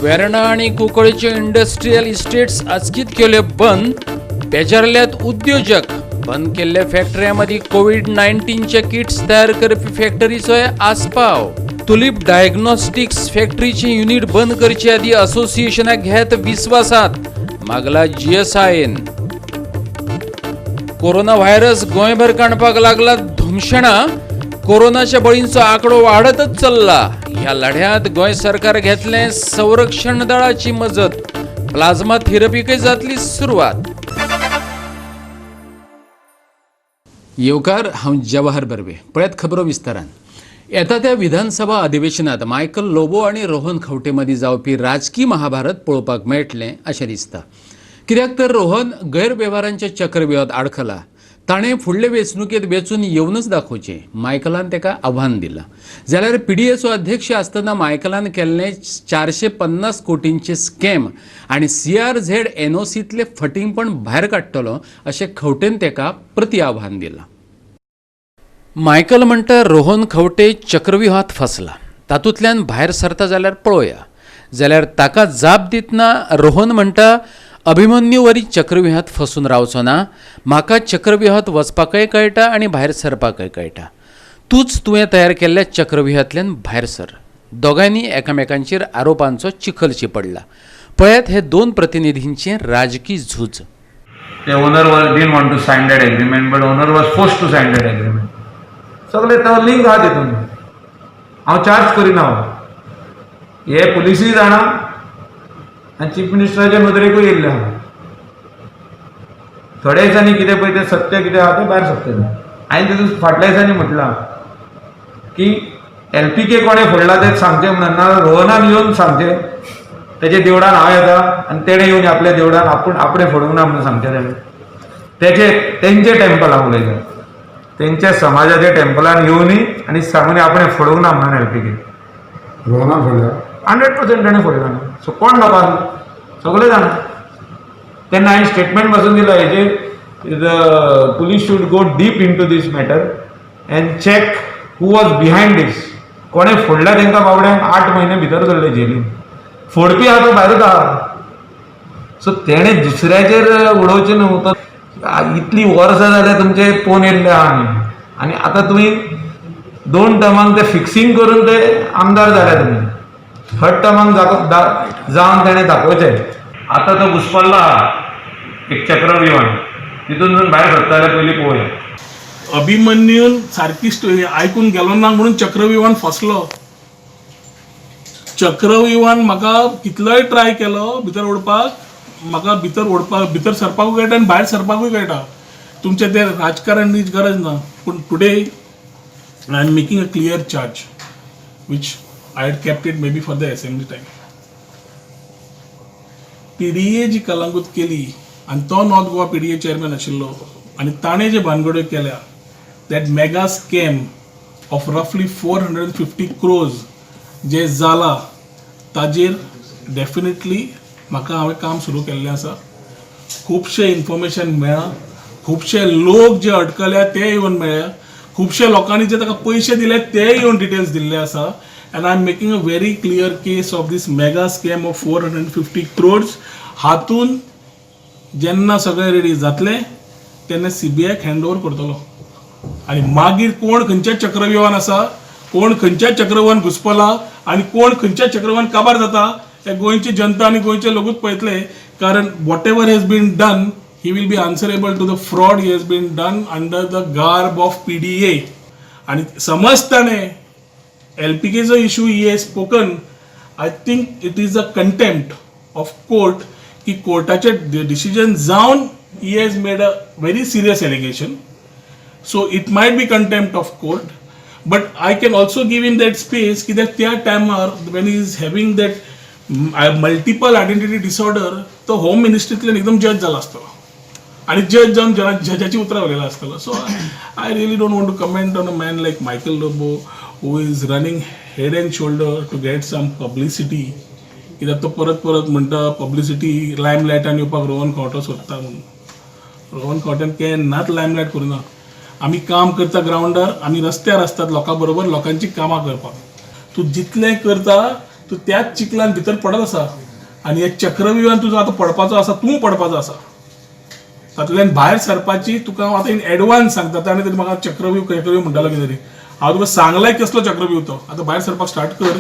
वेर्णा आणि कुंकळ्ळेचे industrial estates आजकीत केले बंद. बेजारल्यात उद्योजक. बंद केल्ल्या फॅक्टऱ्यांमध्ये कोविड-19चे किट्स तयार करपी फॅक्टरीचोय आस्पाव. तुलीप डायग्नोस्टिक्स फॅक्टरीचे युनिट बंद करचे आदी असोसिएशनाक घेत विश्वासात मागला जीएसआयन. कोरोना व्हायरस गोंयभर काणपाक लागला धुमशणा. कोरोनाच्या बळींचो आकडो वाढतच चल्ला. ह्या लढ्यात गोंय सरकार घेतले संरक्षण दळाची मजत. प्लाझ्मा थेरपीकय जातली सुरुवात. येवकार, हांव जवाहर बर्वे. पळयात खबरो विस्तारान. येता त्या विधानसभा अधिवेशनात मायकल लोबो आणि रोहन खंवटे मदीं जावपी राजकीय महाभारत पळोवपाक मेळटलें अशें दिसता. कित्याक तर रोहन गैरव्यवहारांच्या चक्रव्यूहात आडखला. ताणें फुडले वेंचणुकेंत वेंचून येवनच दाखोवचें मायकलान ताका आव्हान दिलां. जाल्यार पीडीएचो अध्यक्ष आसतना मायकलान केल्लें 450 कोटींचे स्कॅम आनी CRZ NOCतले फटींगपण भायर काडटलो अशें खंवटेन ताका प्रति आव्हान दिलां. मायकल म्हणटा रोहन खंवटे चक्रव्यूहात फसला. तातूंतल्यान भायर सरता जाल्यार पळोवया. जाल्यार ताका जाप दितना रोहन म्हणटा अभिमन्यू वरी चक्रव्यूहात फसून रावचो ना. म्हाका चक्रव्यूहात वचपाकय कळटा आनी भायर सरपाकय कळटा. तूंच तुवें तयार केल्ल्या चक्रव्यूहांतल्यान भायर सर. दोगांयनी एकामेकांचेर आरोपांचो चिखल चिपडला. पळयात हे दोन प्रतिनिधींचे राजकीय झूज. The owner didn't want to sign that agreement, but owner was forced to sign that agreement. सगळे तो लिंक आहा तितून. हांव चार्ज करिना. हे पुलिसूय जाणा आनी चीफ मिनिस्टराच्या नदरेकूय येयल्ले आहा. थोड्या दिसांनी कितें पळय तें सत्य कितें आहा तें भायर सरतलें. हांवें तितून फाटल्या दिसांनी म्हटलां की LPK कोणें फोडला तें सांगचें म्हणून ना, रोहनान येवन सांगचें. तेजे देवळान हांव येता आनी तेणें येवन आपल्या देवळान आपणें फोडूंक ना म्हणून सांगचें. तेंचे टेम्पलाक उलयता. तेंच्या समाजाच्या टेम्पलान येवनी आनी सांगून आपणें फोडूंक ना म्हणून LPK. रोहनान फोडल्या 100% ताणें फोडला. सो कोण लोकांक सगळे जाणा. तेन्ना हांवें स्टेटमेंट पासून दिला हेजेर the police should go deep into this matter and check who was behind this. कोणें फोडला तांकां बाबड्यांक 8 म्हयने भितर धरले जेलीन. फोडपी आहा तो भायरूच आहा. सो तेणें दुसऱ्याचेर उडोवचें न्हू. इतली वर्सां जाल्यार तुमचे पोवन येयल्ले आहा आनी आतां तुमी 2 टर्मांक ते फिक्सिंग करून ते आमदार जाल्या तुमी. 3rd टर्मांक जावन तेणें दाखोवचें. आतां तो घुसपल्लो आहा एक चक्रव्यूहान. तितून भायर सरता जाल्यार पयलीं पळोवया. अभिमन्यून सारकी स्टोरी आयकून गेलो ना म्हणून चक्रव्यूहान फसलो. चक्रव्यूहान म्हाका कितलोय ट्राय केलो भितर ओडपाक. म्हाका भितर सरपाकूय कळटा आनी भायर सरपाकूय कळटा. तुमचें तें राजकारणाची गरज ना. पूण today I am making a clear charge which I had kept it maybe for the assembly time. PDA जी कलंगूट केली आनी तो नॉर्थ गोवा PDA चेअरमॅन आशिल्लो आनी ताणें जे भानगड्यो केल्या दॅट मेगा स्कॅम ऑफ रफली 450 crores जे जाला ताजेर डेफिनेटली म्हाका हांवें काम सुरू केल्लें आसा. खुबशे इन्फॉर्मेशन मेळ्ळा. खुबशे लोक जे अडकल्या ते येवन मेळ्ळ्या. खुबशे लोकांनी जे ताका पयशे दिले ते येवन डिटेल्स दिल्ले आसा. and I am making a very clear case of this mega scam of 450 crores. हातून जेन्ना सगळे रेडी जातले तेन्ना CBI हँड ओवर करतलो. आनी मागीर कोण खंयच्या चक्रव्यूहान आसा, कोण खंयच्या चक्रव्यूहान घुसपला आनी कोण खंयच्या चक्रव्यूहान काबार जाता हे गोंयची जनता आनी गोंयचे लोकूच पळयतले. कारण whatever has been done he will be answerable to the fraud he has been done under the garb of PDA. आणि समज ताणें LPKचो इशू ही हे spoken. I think it is a contempt of court की कोर्टाचे decision जावन he has made a very serious allegation. So it might be contempt of court. But I can also give in that space कित्याक त्या टायमार when he is having that multiple identity disorder तो home मिनिस्ट्रींतल्यान एकदम जज जाला आसतलो आणि जज जाऊन जजाची उतरां उलयला आसतलो. So I really don't want to comment on a man like Michael Lobo who is running head and shoulder to get some publicity. कित्याक तो परत परत म्हणटा पब्लिसिटी लायमलायटान येवपाक रोहन खंवटो सोदता म्हणून. रोहन खंवट्यान केन्नाच लायमलायट करुना. आमी काम करता ग्राउंडार, आमी रस्त्यार आसतात लोकां बरोबर लोकांची कामां करपाक. तूं जितलें करता तूं त्याच चिखलान भितर पडत आसा आनी हे चक्रव्यूहान तुजो आतां पडपाचो आसा, तूं पडपाचो आसा. तातूंतल्यान भायर सरपाची तुका हांव आतां इन एडवान्स सांगता. ताणें तरी म्हाका चक्रव्यूह म्हणटालो कितें तरी. हांव तुका सांगलाय कसलो चक्रव्यूह तो. आतां भायर सरपाक स्टार्ट कर.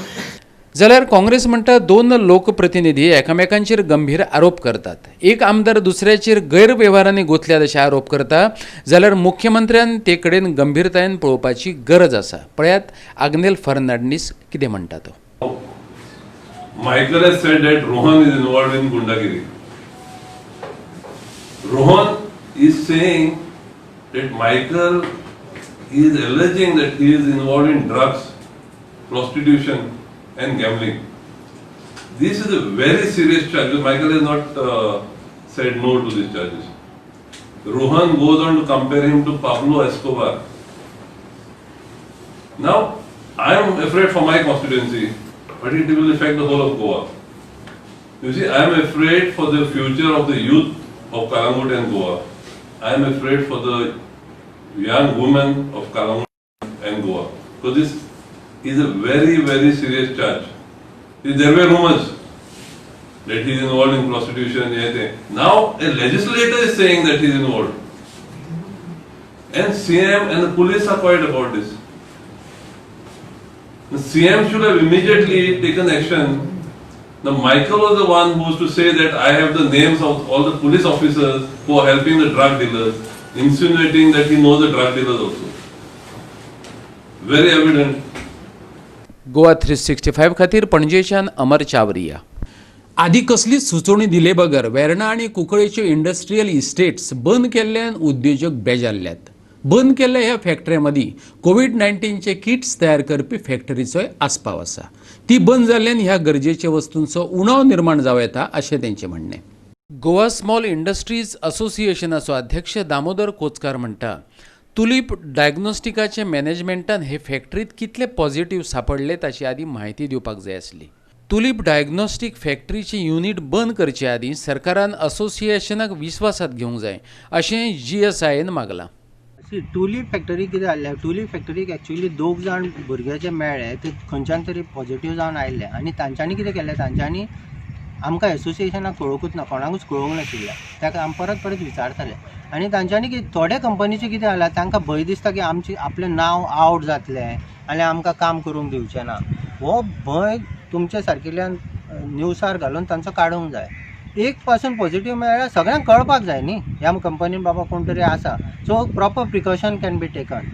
जाल्यार काँग्रेस म्हणटा दोन लोकप्रतिनिधी एकामेकांचेर गंभीर आरोप करतात. एक आमदार दुसऱ्याचेर गैरव्यवहारांनी गुंतल्यात अशे आरोप करता जाल्यार मुख्यमंत्र्यान ते कडेन गंभीरतायेन पळोवपाची गरज आसा. पळयात आग्नेल फर्नांडीस कितें म्हणटा तो. Michael has said that Rohan is involved in Gundagiri. Rohan is saying that Michael is alleging that he is involved in drugs, prostitution and gambling. This is a very serious charge. Michael has not said no to these charges. Rohan goes on to compare him to Pablo Escobar. Now, I am afraid for my constituency, but it will affect the whole of Goa. You see, I am afraid for the future of the youth of Kalangut and Goa. I am afraid for the young women of Kalangut and Goa. So this is a very, very serious charge. There were rumors that he is involved in prostitution and everything. Now a legislator is saying that he is involved. And CM and the police are quiet about this. The CM should have immediately taken action. Now Michael was the one who was to say that I have the names of all the police officers who are helping the drug dealers, insinuating that he knows the drug dealers also. Very evident. Goa 365 खातीर पणजेच्यान अमर चावरिया. आदी कसलीच सुचोवणी दिले बगर वेर्णा आनी कुंकळेच्यो industrial estates बंद केल्ल्यान उद्योजक बेजारल्यात. बंद केल्ल्या ह्या फॅक्टरी मदीं कोविड-19चे किट्स तयार करपी फॅक्टरीचोय आस्पाव आसा. ती बंद जाल्ल्यान ह्या गरजेच्या वस्तूंचो उणाव निर्माण जावं येता अशें तेंचें म्हणणें. गोवा स्मॉल इंडस्ट्रीज असोसिएशनाचो अध्यक्ष दामोदर कोचकार म्हणटा तुलीप डायग्नोस्टिकाचे मॅनेजमेंटान हे फॅक्टरीत कितले पॉझिटिव्ह सापडले ताची आदी माहिती दिवपाक जाय आसली. तुलीप डायग्नोस्टीक फॅक्टरीची युनिट बंद करचे आदीं सरकारान असोसिएशनाक विस्वासात घेवंक जाय अशें GSIन मागलां. टुलीप फॅक्टरी कितें जाल्लें, टुलीप फॅक्टरीक एक्चुअली 2 जाण भुरगे जे मेळ्ळे ते खंयच्यान तरी पॉझिटिव्ह जावन आयिल्ले आनी तांच्यांनी कितें केलें, तांच्यांनी आमकां एसोसिएशनाक कळोवंकूच ना, कोणाकूच कळोवंक नाशिल्लें. ताका आमी परत परत विचारताले आनी तांच्यांनी थोड्या कंपनीचें कितें जालां, तांकां भंय दिसता की आपलें नांव आवट जातलें आनी आमकां काम करूंक दिवचें ना. हो भंय तुमचे सारकिल्ल्यान न्यूसार घालून तांचो काडूंक जाय. एक पासून पॉझिटिव्ह मेळ्ळ्यार सगळ्यांक कळपाक जाय न्ही ह्या कंपनीन बाबा कोण तरी आसा. So proper precaution can be taken.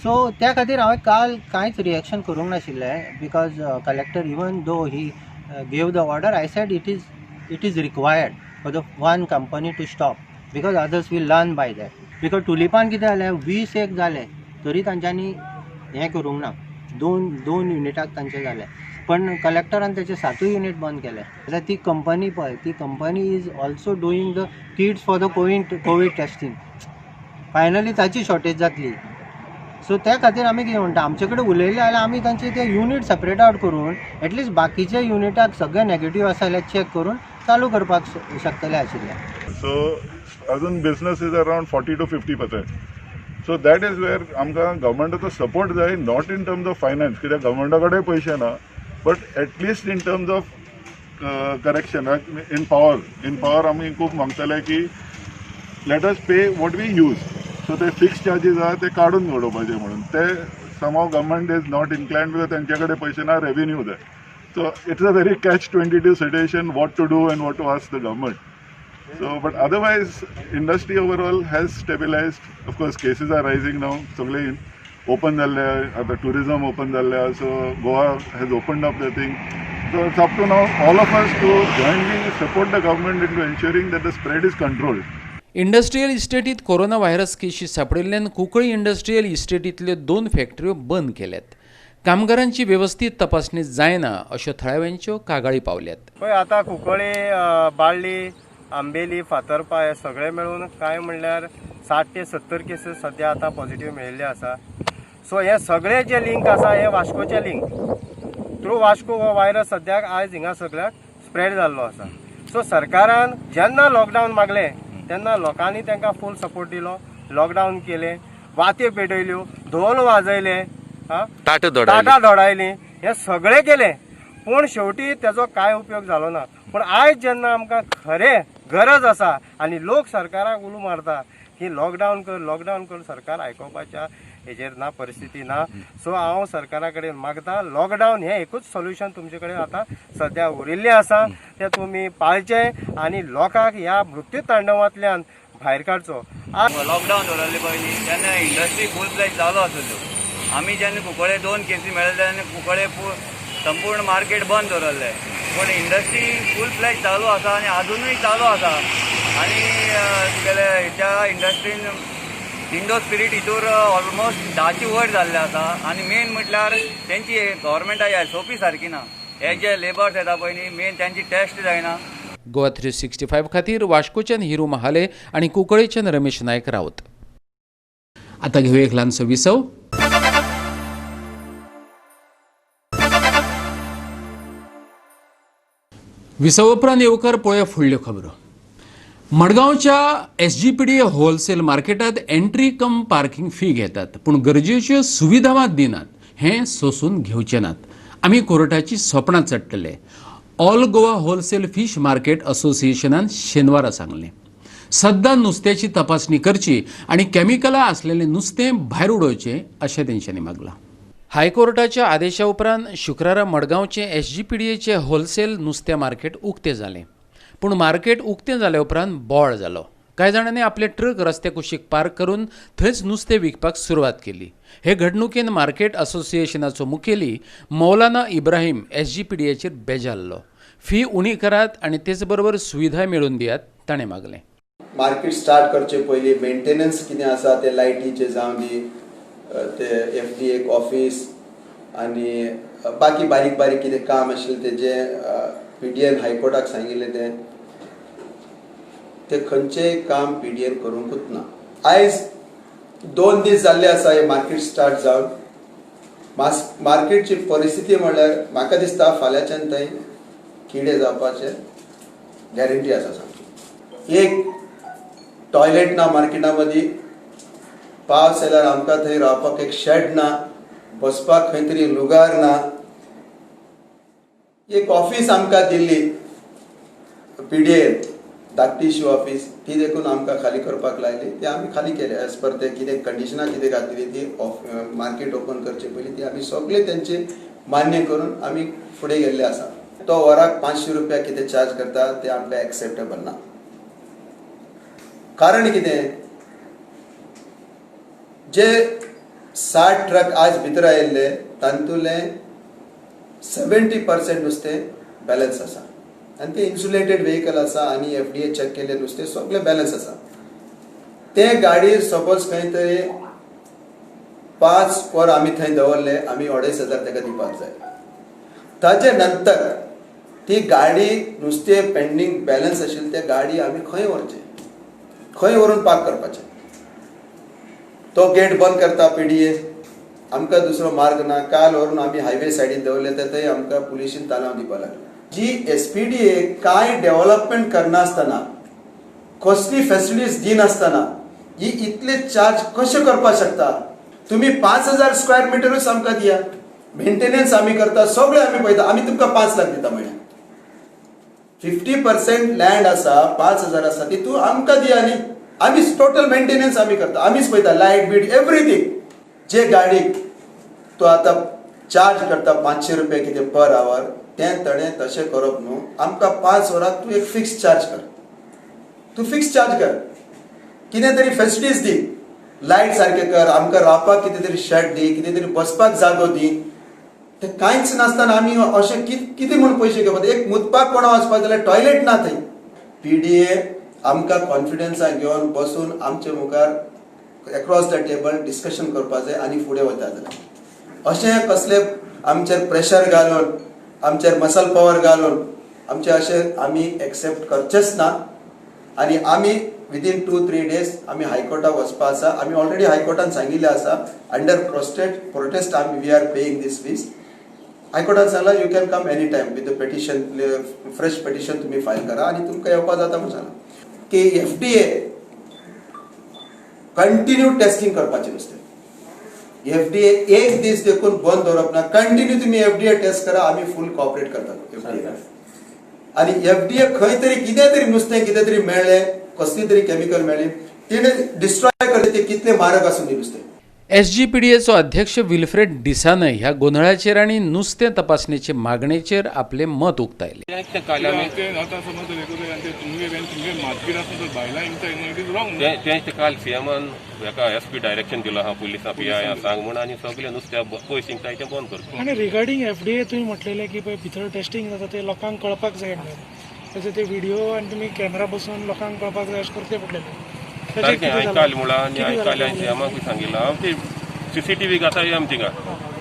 So त्या खातीर हांवें काल कांयच रिएक्शन करूंक नाशिल्लें because collector even though he gave the order, I said it is required for the one company to stop because others will learn by that. Because tulipan कितें जालें 20 एक जालें तरी तांच्यांनी हें करूंक ना, दोन युनिटाक तांचे जालें. पण कलेक्टरान त्याचे 7 युनिट बंद केले. जाल्यार ती कंपनी पळय, ती company is also doing the kits for the covid testing. Finally ताची शॉर्टेज जातली. सो त्या खातीर आमी कितें म्हणटा, आमचे कडेन उलयले जाल्यार आमी तांचे ते युनिट सेपरेट आउट करून एटलिस्ट बाकीच्या युनिटाक सगळे नेगेटिव्ह आसा जाल्यार चॅक करून चालू करपाक शकतले आशिल्ले. सो अजून business is around 40 to 50%. So that is where आमकां गव्हर्मेंटाचो सपोर्ट जाय, not in terms of finance, कित्याक गव्हर्मेंटा कडेन पयशे ना, but at least in terms of correction in power आमी खूब मागतले की let us pay what we use. So ते फिक्स चार्जीस आहा ते काडून उडोवपाचे म्हणून ते somehow government is not inclined because तेंचे कडेन पयशे ना, रेव्हेन्यू जाय. So it's a very catch-22 situation what to do and what to ask the government. So but otherwise industry overall has stabilised. Of course cases are rising now, सगळे open जाल्ले, आतां tourism open जाल्ले, so Goa has opened up the thing. So it's up to now all of us to jointly support the government into ensuring that the spread is controlled. Industrial इस्टेटीत corona virus केशी सापडिल्ल्यान कुंकळी industrial इस्टेटींतल्यो 2 फॅक्टऱ्यो बंद केल्यात. कामगारांची व्यवस्थीत तपासणी जायना अश्यो थळाव्यांच्यो कागाळी पावल्यात. पळय आतां कुंकळी, बाळ्ळी, आंबेली, फातर्पा हे सगळे मेळून कांय म्हणल्यार 60 ते 70 केसीस सद्या आतां पॉझिटिव्ह मेळिल्ले आसा. सो हे सगळे जे लिंक आसा हे वास्कोचे लिंक. थ्रू वास्को हो व्हायरस सद्याक आयज हिंगा सगळ्याक स्प्रेड जाल्लो आसा. सो सरकारान जेन्ना लॉकडावन मागलें तेन्ना लोकांनी तांकां फूल सपोर्ट दिलो, लॉकडावन केलें, वात्यो पेटयल्यो, धोल वाजयले, ताटां धोडायलीं, हें सगळें केलें. पूण शेवटी तेजो कांय उपयोग जालो ना. पूण आयज जेन्ना आमकां खरें गरज आसा आनी लोक सरकाराक उलो मारता की लॉकडावन कर सरकार आयकोपाच्या हेजेर ना, परिस्थिती ना. सो हांव सरकारा कडेन मागता लॉकडावन हें एकूच सोल्युशन तुमचे कडेन आतां सद्या उरिल्लें आसा, तें तुमी पाळचें आनी लोकांक ह्या मृत्यू तांडवांतल्यान भायर काडचो. लॉकडावन दवरल्ले पयलीं तेन्ना इंडस्ट्री फूल फ्लॅज चालू आसल्यो. आमी जेन्ना कुंकळे 2 केसी मेळ्ळे तेन्ना कुंकळे संपूर्ण मार्केट बंद दवरल्लें. पूण इंडस्ट्री फूल फ्लॅज चालू आसा आनी अजुनूय चालू आसा. आनी तुगेले त्या इंडस्ट्रीन इंडो स्पिरीट हितूर ऑलमोस्ट 10ची वयर जाल्ले आसा. आनी मेन म्हटल्यार तेंची गव्हर्मेंटाची एसओपी सारकी ना. हे जे लेबर्स येता पळय न्ही, मेन त्यांची टेस्ट जायना. गोवा 365 खातीर वास्कोच्यान हिरू महाले आणि कुंकळेच्यान रमेश नायक रावत. आता घेऊ एक ल्हानसो विसव. विसव उपरांत येवकार पळोवया फुडल्यो खबरो. मडगांवच्या SGPDA होलसेल मार्केटात एंट्री कम पार्किंग फी घेतात, पूण गरजेच्यो सुविधा मात दिनात. हें सोसून घेवचे नात. आमी कोर्टाची सोपणां चडटले. All Goa wholesale fish market असोसिएशनान शेनवारा सांगलें. सद्दां नुस्त्याची तपासणी करची आनी कॅमिकलां आसलेलें नुस्तें भायर उडोवचें अशें तेंच्यांनी मागलां. हायकोर्टाच्या आदेशा उपरांत शुक्रारा मडगांवचे SGPDAचे होलसेल नुस्तें मार्केट उक्तें जालें. पूण मार्केट उक्तें जाल्या उपरांत बोळ जालो. कांय जाणांनी आपले ट्रक रस्त्या कुशीक पार्क करून थंयच नुस्तें विकपाक सुरवात केली. हे घडणुकेन मार्केट असोसिएशनाचो मुखेली मौलाना इब्राहिम SGPDAचेर बेजारलो. फी उणी करात आनी तेच बरोबर सुविधा मेळून दियात ताणें मागलें. मार्केट स्टार्ट करचे पयलीं मेंटेनन्स कितें आसा ते लायटीचे जावं दी, ते FDA ऑफिस आनी बाकी बारीक बारीक कितें काम आशिल्लें तेजें PDN हायकोर्टाक सांगिल्लें ते खंयचेंय काम PDN करूंकूच ना. आयज 2 दीस जाल्ले आसा हे मार्केट स्टार्ट जावन. मार्केटची परिस्थिती म्हणल्यार म्हाका दिसता फाल्यांच्यान थंय किडे जावपाचे गॅरंटी आसा सामकी. एक टॉयलेट ना मार्केटा मदीं, पावस आयल्यार आमकां थंय रावपाक एक शेड ना, बसपाक खंय तरी लुगार ना. एक ऑफिस आमकां दिल्ली PDN धाकटी इश्यू ऑफिस, ती देखून आमकां खाली करपाक लायली. ती आमी खाली केले एज पर ते कितें कंडिशनां कितें घातली ती मार्केट ओपन करचे पयलीं ती आमी सगळे तेंचे मान्य करून आमी फुडें गेल्ले आसा. तो वराक 500 रुपया कितें चार्ज करता ते आमकां एक्सेप्टेबल ना. कारण कितें, जे 60 ट्रक आज भितर आयिल्ले तातूंतले 70% नुस्तें बॅलन्स आसा आनी ते इन्सुलेटेड व्हेकल आसा आनी FDA चेक केले नुस्तें सगळें बॅलन्स आसा. ते गाडी सपोज खंय तरी 5 वर आमी थंय दवरले, आमी 2,500 ताका दिवपाक जाय. ताचे नंतर ती गाडी नुस्तें पेंडींग बॅलन्स आशिल्ली ते गाडी आमी खंय व्हरचे, खंय व्हरून पार्क करपाचें. तो गेट बंद करता PDA, आमकां दुसरो मार्ग ना. काल व्हरून आमी हायवे सायडीन दवरले ते थंय आमकां पुलिशीन तालाव दिवपाक लागले. जी SPDA कांय डेव्हलपमेंट करनासतना, कसली फॅसिलिटीज दिनासतना ही इतले चार्ज कशें करपाक शकता. तुमी 5,000 स्क्वेअर मिटरूच आमकां दिया, मेंटेनन्स आमी करता, सगळें आमी पळयता. आमी तुमकां 5 लाख दिता म्हळ्यार 50% लँड आसा, 5,000 आसा, तितून आमकां दिया न्ही. आमी टोटल मेंटेनन्स आमी करता, आमीच पळयता, लायट बीट एवरीथींग. जे गाडीक तो आतां चार्ज करता 500 रुपया कितें पर आवर, तें ताणें तशें करप न्हू. आमकां 5 वराक तूं एक फिक्स चार्ज कर, तूं फिक्स चार्ज कर. कितें तरी फॅसिलिटीज दी, लायट सारकें कर, आमकां रावपाक कितें तरी शेड दी, कितें तरी बसपाक जागो दी. ते कांयच नासतना आमी अशें कितें म्हूण पयशे घेवपाक. एक मुतपाक कोणा वचपाक जाल्यार टॉयलेट ना थंय. PDA आमकां कॉन्फिडन्सान घेवन बसून आमचे मुखार एक्रॉस द टेबल डिस्कशन करपाक जाय आनी फुडें वता जाल्यार. अशें कसले आमचेर प्रेशर घालून, आमचेर मसल पॉवर घालून आमचे अशें आमी एक्सेप्ट करचेच ना. आनी आमी विदीन 2-3 डेज आमी हायकोर्टाक वचपा आसा. आमी ऑलरेडी हायकोर्टान सांगिल्लें आसा अंडर प्रोटेस्ट आमी we are paying these fees. हायकोर्टान सांगलां you can come any time with the petition, fresh petition तुमी फायल करा आनी तुमकां येवपा जाता म्हणून सांगलां. की FDA कंटिन्यू टेस्टिंग करपाचें नुस्तें. FDA एक दीस देखून बंद दवरप ना. कंटिन्यू तुम्ही FDA टेस्ट करा, आम्ही फुल कॉपरेट करतात FDA. आणि FDA खंय तरी कितें तरी नुस्तें कितें तरी मेळ्ळें, कसली तरी केमिकल मेळ्ळी, तिणे डिस्ट्रॉय करले ते कितले मारक आसून ती नुस्तें. SGPDAचो अध्यक्ष विल्फ्रेड डिसानय ह्या गोंधळाचेर आनी नुस्तें तपासणेचे मागणेचेर आपले मत उक्तायले. काल सीएमान SP डायरेक्शन दिला हा पुलिसां PI सांग म्हणून आनी सगळे नुस्त्या पयस ते बंद करता. आणि रिगार्डिंग FDA तुम्ही म्हटलेले की पळय भितर टेस्टिंग जाता ते लोकांक कळपाक जाय म्हणून तशें ते व्हिडिओ आनी तुमी कॅमेरा बसोवन लोकांक कळपाक जाय अशें करचे पडलेले. सारकें आयकाल म्हणून आनी आयकाल्या सीएमाकूय सांगिल्लें हांव ती CCTV घाताय आमी थिंगा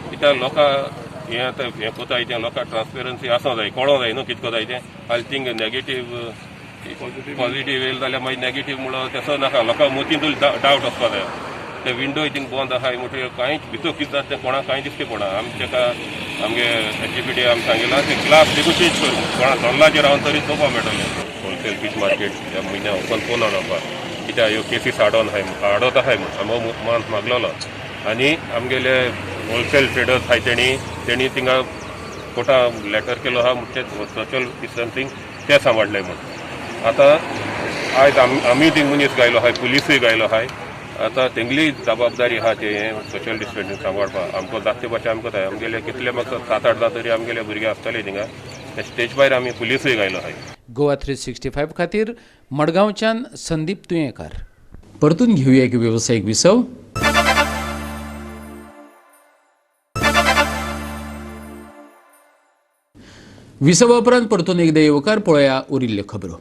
कित्याक लोकां हें आतां हें कोताय तें लोकांक ट्रान्सपेरन्सी आसूं जाय, कळों जाय न्हू कितें कोताय तें. आनी थिंग नेगेटीव पॉझिटीव येयलें जाल्यार मागीर नेगेटीव म्हणून तसो नाका, लोकांक मतींत डावट वचपा जाय. ते विंडो थिंग बंद आहाय म्हणटकीर कांयच भितर कितें जाता तें कोणाक कांय दिसचें पडना. आमी ताका आमगे SGPDA आमी सांगिलां ते ग्लास देखून चेंज कर, कोणा जल्लाचेर रावन तरी चोवपा मेळटलें. होलसेल फीश मार्केट ह्या म्हयन्या ओपन कोना जावपा कित्याक ह्यो केसीस आडोत आहाय म्हणून मानस मागलोलो. आनी आमगेले होलसेल ट्रेडर्स आहाय तेणी थिंगा कोर्टा लेटर केलो आहा म्हणचे सोशल डिस्टन्सींग ते सांबाळलें म्हणून. आतां आयज आमी थिंग मनीस गायलो आहाय, पुलिसूय गायलो आहाय. आतां तेंगली जबाबदारी आहा ते सोशल डिस्टन्सींग सांबाळपाक. आमकां जाते भाशेन आमकां जाय, आमगेले कितले म्हाका 7-8 तरी आमगेले भुरगे आसतले थिंगा. स्टेज भायर आमी पुलिसूय गायलो आहाय. गोवा 365 खातीर मडगांवच्यान संदीप तुयेंकार. परतून घेवया एक वेवसायीक विसव. विसवा उपरांत परतून एकदा येवकार पळोवया उरिल्ल्यो खबरो.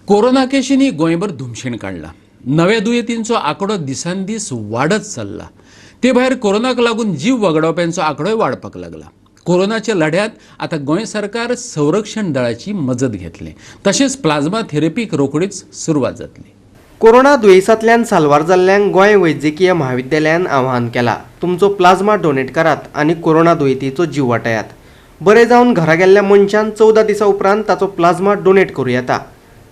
कोरोना केशींनी गोंयभर धुमशेण काडला. नव्या दुयेंतींचो आंकडो दिसान दीस वाडत चल्ला. ते भायर कोरोनाक लागून जीव वगडावप्यांचो आंकडोय वाडपाक लागला. कोरोनाच्या लढ्यात आता गोंय सरकार संरक्षण दळाची मजत घेतले. तशेंच प्लाझ्मा थेरपीक रोखडीच सुरवात जातली. कोरोना दुयेंसांतल्यान साल्वार जाल्ल्यांक गोंय वैजकीय महाविद्यालयान आवाहन केला, तुमचो प्लाझ्मा डोनेट करात आनी कोरोना दुयेंतीचो जीव वाटायात. बरे जावन घरा गेल्ल्या मनशान 14 दिसां उपरांत ताचो प्लाझ्मा डोनेट करूं येता.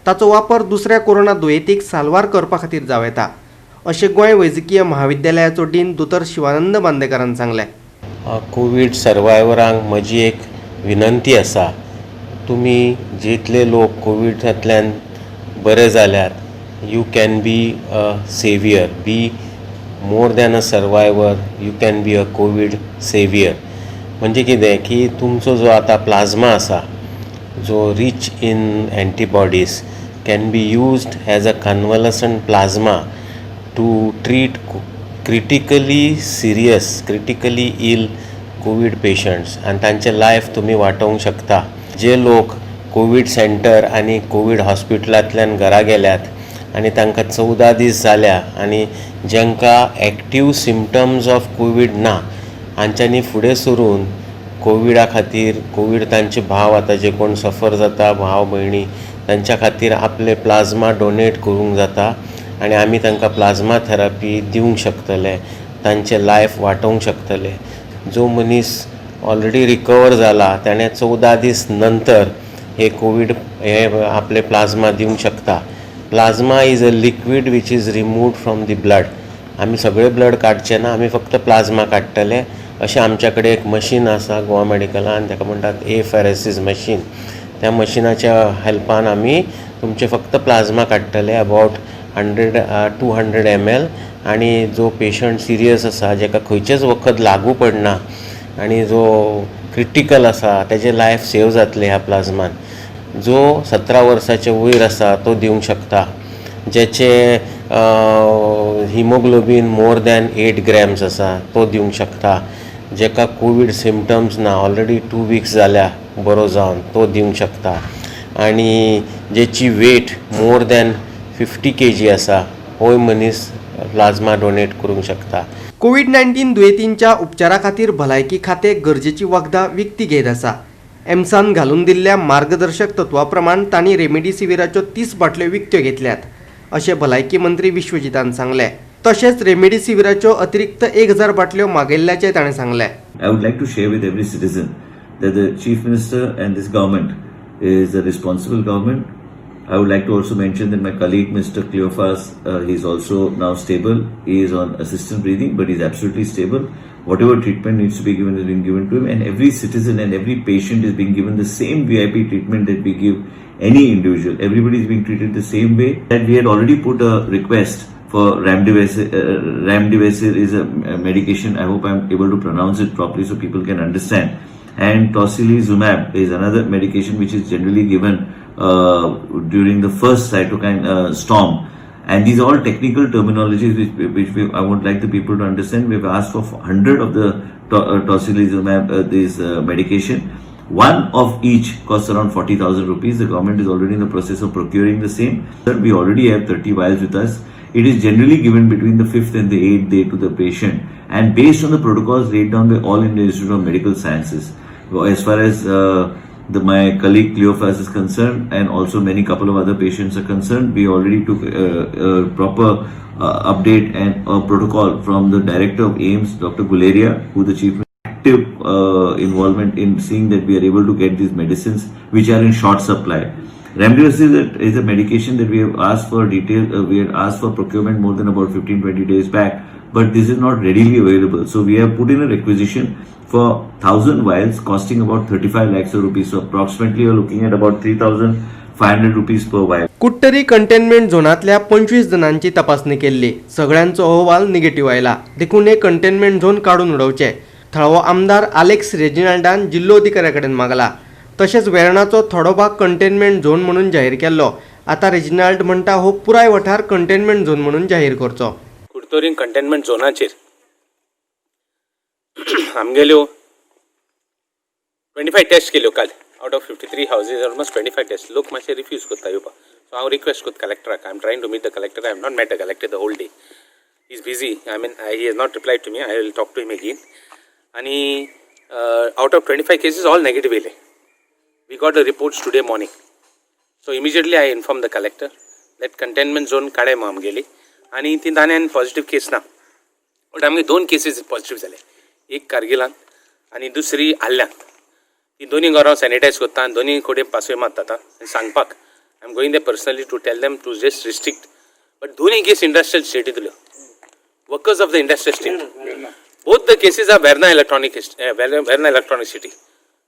ताचो वापर दुसऱ्या कोरोना दुयेंतीक साल्वार करपा खातीर जावं येता अशें गोंय वैजकीय महाविद्यालयाचो डीन दोतोर शिवानंद बांदेकरान सांगलें. कोविड सर्वायवरांक म्हजी एक विनंती आसा, तुमी जितले लोक कोविडांतल्यान बरे जाल्यात, you can be a saviour, be more than a survivor, you can be a covid saviour. म्हणजे कितें की तुमचो जो आतां प्लाझ्मा आसा, जो rich in antibodies, can be used as a convalescent plasma to treat critically serious, critically ill covid patients आनी तांचें लायफ तुमी वाटोवंक शकता. जे लोक कोविड सेंटर आनी कोविड हॉस्पिटलांतल्यान घरा गेल्यात आनी तांकां 14 दीस जाल्या आनी जांकां एक्टीव सिम्पटम्स ऑफ कोविड ना, हांच्यांनी फुडें सरून कोविडा खातीर, कोविड तांचे भाव आतां जे कोण सफर जाता, भाव भयणी, तांच्या खातीर आपले प्लाझ्मा डोनेट करूंक जाता आनी आमी तांकां प्लाझ्मा थेरपी दिवंक शकतले, तांचे लायफ वाटोवंक शकतले. जो मनीस ऑलरेडी रिकवर जाला ताणें 14 दीस नंतर हे कोविड हे आपले प्लाझ्मा दिवंक शकता. Plasma is a liquid which is removed from the blood. आमी सगळे ब्लड काडचे ना, आमी फक्त प्लाझ्मा काडटले. अशें आमच्या कडेन एक मशीन आसा गोवा मेडिकलान, ताका म्हणटात एफेरेसिस मशीन. त्या मशिनाच्या हेल्पान आमी तुमचे फक्त प्लाझ्मा काडटले, अबावट 100-200 ml. आनी जो पेशंट सिरियस आसा, जाका खंयचेच वखद लागू पडना आनी जो क्रिटिकल आसा, तेजे लायफ सेव जातले ह्या प्लाझ्मान. जो 17 वर्साचे वयर आसा तो दिवंक शकता, जेचे हिमोग्लोबीन मोर दॅन 8 grams आसा तो दिवंक शकता, जेका कोविड सिम्पटम्स ना, ऑलरेडी 2 weeks जाल्या बरो जावन तो दिवंक शकता, आनी जेची वेट मोर दॅन 50 kg आसा होय मनीस प्लाझ्मा डोनेट करूंक शकता. कोविड-19 दुयेंतींच्या उपचारा खातीर भलायकी खातें गरजेची वखदां विकती घेत आसा. एम्सान घालून दिल्ल्या मार्गदर्शक तत्वा प्रमाण तांणी रेमडेसिविराच्यो 30 बाटल्यो विकत्यो घेतल्यात अशें भलायकी मंत्री विश्वजितान सांगलें. तशेंच रेमडेसिविराच्यो अतिरिक्त 1000 बाटल्यो मागयिल्ल्याचें ताणें सांगलें. I would like to share with every citizen that the Chief Minister and this government is a responsible government. I would like to also mention that my colleague Mr. Cleophas, he is also now stable. He is on assisted breathing, but he is absolutely stable. Whatever treatment needs to be given is being given to him, and every citizen and every patient is being given the same VIP treatment that we give any individual. Everybody is being treated the same way. And we had already put a request for Remdesivir. Remdesivir is a medication. I hope I am able to pronounce it properly so people can understand. And tocilizumab is another medication which is generally given during the first cytokine storm. And these are all technical terminologies which I would like the people to understand. We have asked for 100 of the tocilizumab, this medication. One of each costs around 40,000 rupees. The government is already in the process of procuring the same. We already have 30 vials with us. It is generally given between the 5th and the 8th day to the patient, and based on the protocols laid down by All India Institute of Medical Sciences. As far as my colleague Cleophas is concerned, and also many couple of other patients are concerned, we already took a proper update and a protocol from the director of AIIMS, Dr. Guleria, who the chief active involvement in seeing that we are able to get these medicines which are in short supply. Remdesivir is a medication that we have asked for we had asked for procurement more than about 15-20 days back, but this is not readily available. So we have put in a requisition for 1,000 vials costing about 35 lakhs of rupees. So approximately you are looking at about 3,500 rupees per vial. कुट्टरी containment झोनातल्या 25 जणांची तपासणी केल्ली. सगळ्यांचो अहवाल negative आयला. देखून हे containment zone काढून उडोवचे थळावो आमदार आलेक्स रेजिनाल्डान जिल्लोधिकाऱ्या कडेन मागला. तशेंच वेर्णाचो थोडो भाग कंटेनमेंट झोन म्हणून जाहीर केल्लो. आता रेजिनाल्ड म्हणटा हो पुराय वाठार कंटेनमेंट झोन म्हणून जाहीर करचो. कुडतोरी कंटेनमेंट झोनाचेर आमगेल्यो 25 टेस्ट केल्यो काल. Out of 53 houses almost 25 test. लोक मातशे रिफ्यूज करता येवपाक. सो हांव रिक्वेस्ट करता कलेक्टराक. I am trying to meet the collector. I have not met the collector the whole day. He is busy. He has not replied to me. I will talk to him again. आनी out of 25 cases all negative येयले. We got the reports today morning. So immediately I informed the collector that containment zone काडे मग आमगेली आणि ती ताणें positive केस ना. But आमगे 2 केसीस पॉझिटिव्ह जाले. एक कारगिलान आनी दुसरी आल्ल्यान. ती दोनी घरां सॅनिटायज करता आनी दोनी कडेन पासय मारता आनी सांगपाक I am going they personally to tell them to just restrict. But दोनी केस इंडस्ट्रियल स्टेटींतल्यो. Workers of the industrial state. Both the cases are Verna electronic city.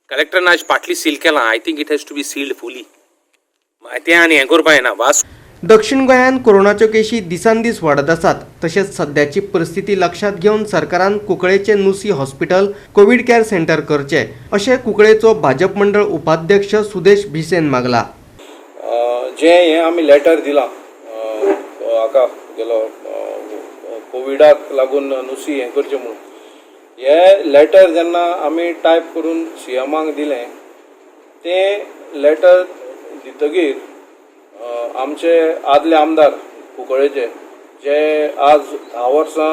कलेक्टरान आज पाटली सील केला. I think it has to be sealed fully. ते आनी हें करपा येना. वास दक्षिण गोंयांत कोरोनाच्यो केशी दिसान दीस वाडत आसात. तशेंच सद्याची परिस्थिती लक्षात घेवन सरकारान कुंकळेचे नुसी हॉस्पिटल कोविड केअर सेंटर करचे अशें कुंकळेचो भाजप मंडळ उपाध्यक्ष सुदेश भिसेन मागला. जे हें आमी लेटर दिलां हाका गेलो कोविडाक लागून नुसी हें करचें म्हणून, हे लेटर जेन्ना आमी टायप करून सीएमाक दिलें, तें लेटर दितकीर आमचे आदले आमदार कुंकळेचे जे आज 10 वर्सां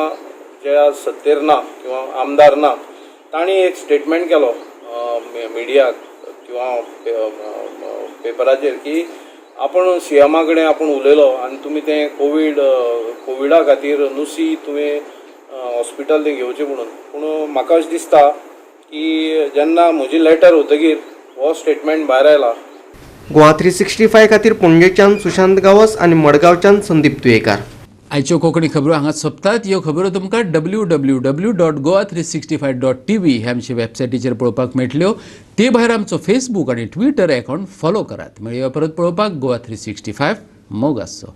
जे आज सत्तेर ना किंवा आमदार ना, तांणी एक स्टेटमेंट केलो मिडियाक किंवा पेपराचेर की आपण सीएमा कडेन आपण उलयलो आनी तुमी तें कोविडा खातीर नुसी तुमी हॉस्पिटल तें घेवचें म्हणून. पूण म्हाका अशें दिसता की जेन्ना म्हजी लेटर वतकीर हो स्टेटमेंट भायर आयला. गोवा 365 खातीर पणजेच्यान सुशांत गावस आनी मडगांवच्यान संदीप तुयेकार. आयच्यो कोंकणी खबरो हांगा सोंपतात. ह्यो खबरो तुमकां www.goa365.tv ह्या आमचे वेबसायटीचेर पळोवपाक मेळटल्यो. ते भायर आमचो फेसबूक आनी ट्विटर अकावंट फॉलो करात. मेळया परत पळोवपाक गोवा 365. मोग आसचो.